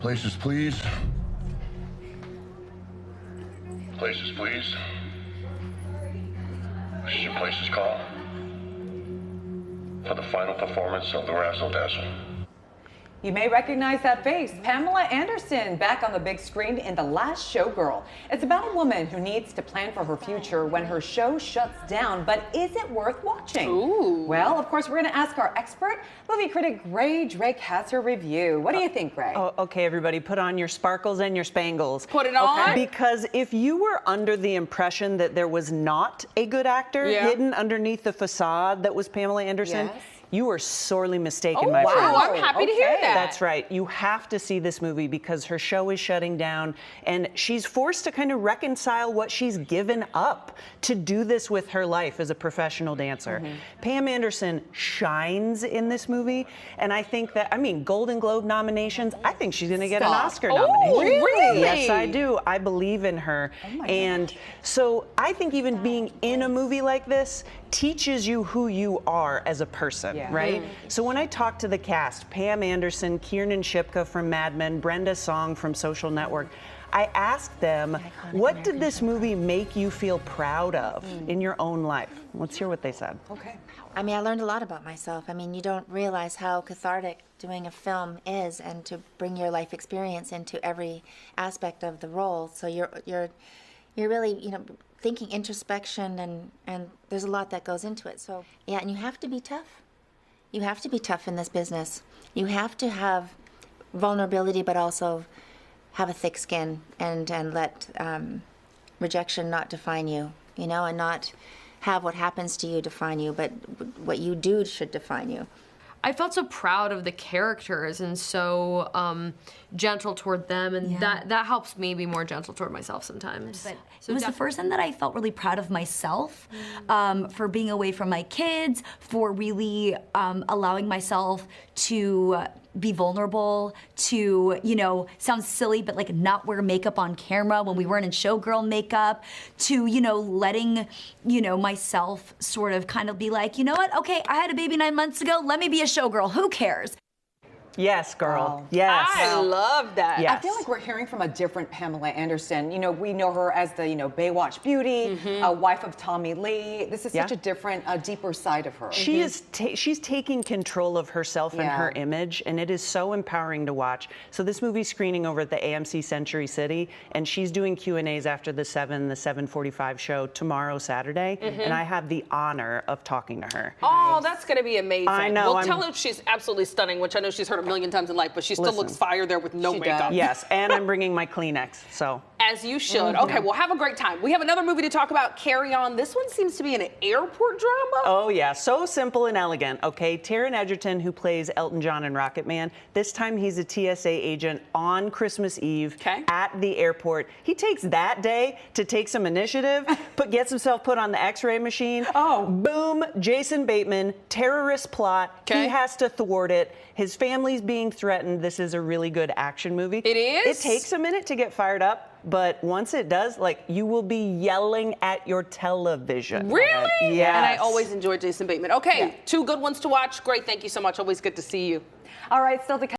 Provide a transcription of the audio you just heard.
Places, please. Places, please. This is your places call for the final performance of the Razzle Dazzle. You may recognize that face. Pamela Anderson back on the big screen in The Last Showgirl. It's about a woman who needs to plan for her future when her show shuts down, but is it worth watching? Ooh. Well, of course, we're going to ask our expert. Movie critic Grae Drake has her review. What do you think, Grae? Oh, okay, everybody, put on your sparkles and your spangles. Put it on. Okay. Because if you were under the impression that there was not a good actor hidden underneath the facade that was Pamela Anderson, you are sorely mistaken, my friend. Wow, I'm happy to hear that. That's right. You have to see this movie because her show is shutting down and she's forced to kind of reconcile what she's given up to do this with her life as a professional dancer. Pam Anderson shines in this movie, and I think that, I mean, Golden Globe nominations, I think she's going to get an Oscar nomination. Really? Yes, I do. I believe in her. And so I think even being in a movie like this teaches you who you are as a person, right? So when I talk to the cast, Pam Anderson, Kiernan Shipka from Mad Men, Brenda Song from Social Network, I asked them, what did this movie make you feel proud of in your own life? Let's hear what they said. Okay. I mean, I learned a lot about myself. I mean, you don't realize how cathartic doing a film is, and to bring your life experience into every aspect of the role. So you're really, you know, thinking introspection, and there's a lot that goes into it. So yeah, and you have to be tough. You have to be tough in this business. You have to have vulnerability, but also have a thick skin, and let rejection not define you, you know, and not have what happens to you define you, but what you do should define you. I felt so proud of the characters and so gentle toward them, and that helps me be more gentle toward myself sometimes. But it was the first time that I felt really proud of myself for being away from my kids, for really allowing myself to be vulnerable, to, you know, sounds silly, but like not wear makeup on camera when we weren't in Showgirl makeup, to, you know, letting, you know, myself sort of kind of be like, you know what, okay, I had a baby 9 months ago, let me be a showgirl, who cares? Yes, girl. Yes. I love that. I feel like we're hearing from a different Pamela Anderson. You know, we know her as the, you know, Baywatch beauty, wife of Tommy Lee. This is such a different, deeper side of her. She is she's taking control of herself and her image, and it is so empowering to watch. So this movie's screening over at the AMC Century City, and she's doing Q&As after the 7:45 show tomorrow, Saturday, and I have the honor of talking to her. Oh, that's going to be amazing. I know. We'll tell her she's absolutely stunning, which I know she's heard a million times in life, but she still looks fire there with no makeup. Yes, and I'm bringing my Kleenex, so. As you should. Okay, well, have a great time. We have another movie to talk about, Carry On. This one seems to be an airport drama. Oh, yeah, so simple and elegant, okay? Taron Egerton, who plays Elton John in Rocket Man, this time he's a TSA agent on Christmas Eve at the airport. He takes that day to take some initiative, gets himself put on the X-ray machine. Oh. Boom, Jason Bateman, terrorist plot. He has to thwart it. His family's being threatened. This is a really good action movie. It is? It takes a minute to get fired up, but once it does, like, you will be yelling at your television. Really? Yes. And I always enjoy Jason Bateman. Okay, two good ones to watch. Great, thank you so much. Always good to see you. All right, still to